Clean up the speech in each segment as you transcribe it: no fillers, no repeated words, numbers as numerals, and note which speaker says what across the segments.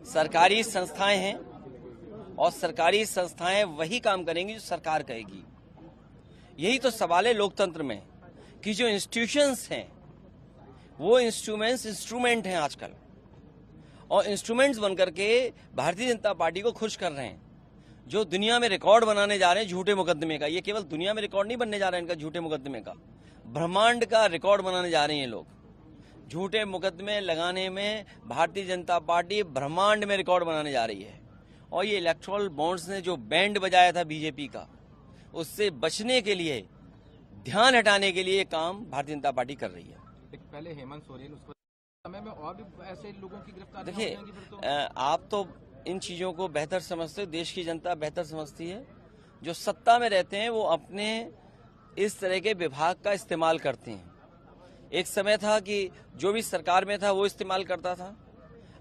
Speaker 1: सरकारी संस्थाएं हैं और सरकारी संस्थाएं वही काम करेंगी जो सरकार कहेगी। यही तो सवाल है लोकतंत्र में कि जो इंस्टीट्यूशंस हैं वो इंस्ट्रूमेंट हैं आजकल, और इंस्ट्रूमेंट्स बनकर के भारतीय जनता पार्टी को खुश कर रहे हैं। जो दुनिया में रिकॉर्ड बनाने जा रहे हैं झूठे मुकदमे का, ये केवल दुनिया में रिकॉर्ड नहीं बनने जा रहा है इनका झूठे मुकदमे का, ब्रह्मांड का रिकॉर्ड बनाने जा रहे हैं ये लोग। झूठे मुकदमे लगाने में भारतीय जनता पार्टी ब्रह्मांड में रिकॉर्ड बनाने जा रही है। और ये इलेक्टोरल बॉन्ड्स ने जो बैंड बजाया था बीजेपी का, उससे बचने के लिए, ध्यान हटाने के लिए काम भारतीय जनता पार्टी कर रही है।
Speaker 2: पहले हेमंत सोरेन, उसको समय में और भी ऐसे लोगों की गिरफ्तारी।
Speaker 1: देखिए, आप तो इन चीजों को बेहतर समझते हो, देश की जनता बेहतर समझती है। जो सत्ता में रहते हैं वो अपने इस तरह के विभाग का इस्तेमाल करते हैं। एक समय था कि जो भी सरकार में था वो इस्तेमाल करता था।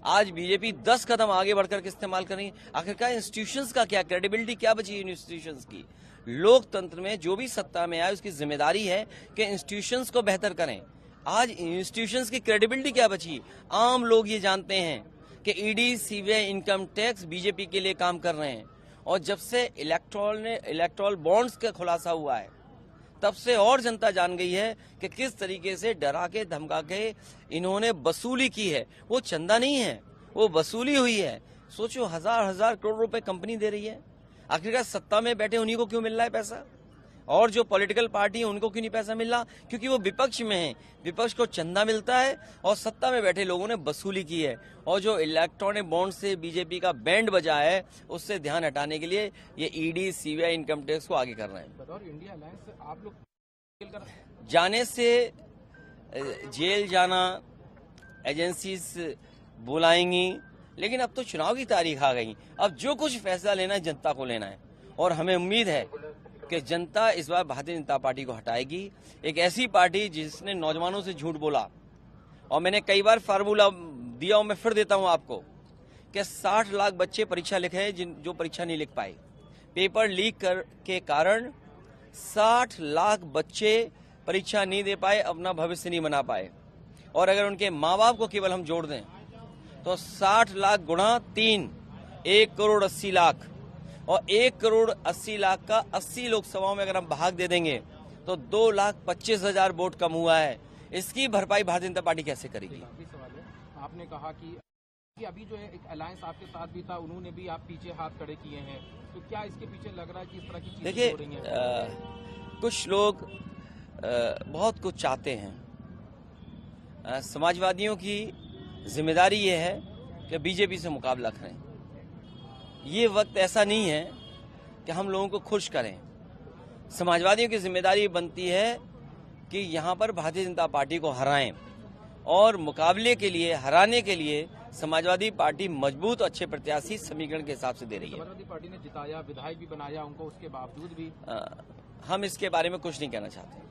Speaker 1: आज बीजेपी 10 कदम आगे बढ़कर के इस्तेमाल कर रही है। आखिरकार इंस्टीट्यूशंस का क्या, क्रेडिबिलिटी क्या बची इन इंस्टीट्यूशंस की? लोकतंत्र में जो भी सत्ता में आए उसकी जिम्मेदारी है कि इंस्टीट्यूशंस को बेहतर करें। आज इंस्टीट्यूशंस की क्रेडिबिलिटी क्या बची? आम लोग ये जानते हैं कि ED, CBI, income tax BJP के लिए काम कर रहे हैं। और जब से इलेक्टोरल बॉन्ड्स का खुलासा हुआ है तब से और जनता जान गई है कि किस तरीके से डरा के धमका के इन्होंने वसूली की है। वो चंदा नहीं है, वो वसूली हुई है। सोचो, हजार करोड़ रुपए कंपनी दे रही है। आखिरकार सत्ता में बैठे उन्हीं को क्यों मिल रहा है पैसा, और जो पॉलिटिकल पार्टी है उनको क्यों नहीं पैसा मिल रहा? क्योंकि वो विपक्ष में है, विपक्ष को चंदा मिलता है और सत्ता में बैठे लोगों ने वसूली की है। और जो इलेक्ट्रॉनिक बॉन्ड से बीजेपी का बैंड बजा है उससे ध्यान हटाने के लिए ये ईडी, सीबीआई, इनकम टैक्स को आगे कर रहे हैं।
Speaker 2: बतौर इंडिया अलायंस आप लोग
Speaker 1: जाने से जेल जाना, एजेंसीज बुलाएंगी, लेकिन अब तो चुनाव की तारीख आ गई। अब जो कुछ फैसला लेना है जनता को लेना है, और हमें उम्मीद है कि जनता इस बार भारतीय जनता पार्टी को हटाएगी। एक ऐसी पार्टी जिसने नौजवानों से झूठ बोला, और मैंने कई बार फार्मूला दिया हूं, मैं फिर देता हूं आपको कि 60 लाख बच्चे परीक्षा लिखे जो परीक्षा नहीं लिख पाए। पेपर लीक के कारण 60 लाख बच्चे परीक्षा नहीं दे पाए, अपना भविष्य नहीं बना पाए। और अगर उनके माँ बाप को केवल हम जोड़ दें तो 60 लाख गुणा 3, 1 करोड़ 80 लाख, और 1 करोड़ 80 लाख का 80 लोकसभाओं में अगर हम भाग दे देंगे तो 2,25,000 वोट कम हुआ है। इसकी भरपाई भारतीय जनता पार्टी कैसे करेगी?
Speaker 2: सवाल है, आपने कहा कि अभी जो है एक अलायंस आपके साथ भी था, उन्होंने भी आप पीछे हाथ खड़े किए हैं, तो क्या इसके पीछे लग रहा है कि इस तरह की चीजें
Speaker 1: देखिए,
Speaker 2: हो रही हैं?
Speaker 1: कुछ लोग बहुत कुछ चाहते हैं। समाजवादियों की जिम्मेदारी ये है कि बीजेपी से मुकाबला करें। ये वक्त ऐसा नहीं है कि हम लोगों को खुश करें। समाजवादियों की जिम्मेदारी बनती है कि यहाँ पर भारतीय जनता पार्टी को हराएं, और मुकाबले के लिए, हराने के लिए समाजवादी पार्टी मजबूत अच्छे प्रत्याशी समीकरण के हिसाब से दे रही है।
Speaker 2: समाजवादी पार्टी ने जिताया, विधायक भी बनाया उनको, उसके बावजूद भी
Speaker 1: हम इसके बारे में कुछ नहीं कहना चाहते।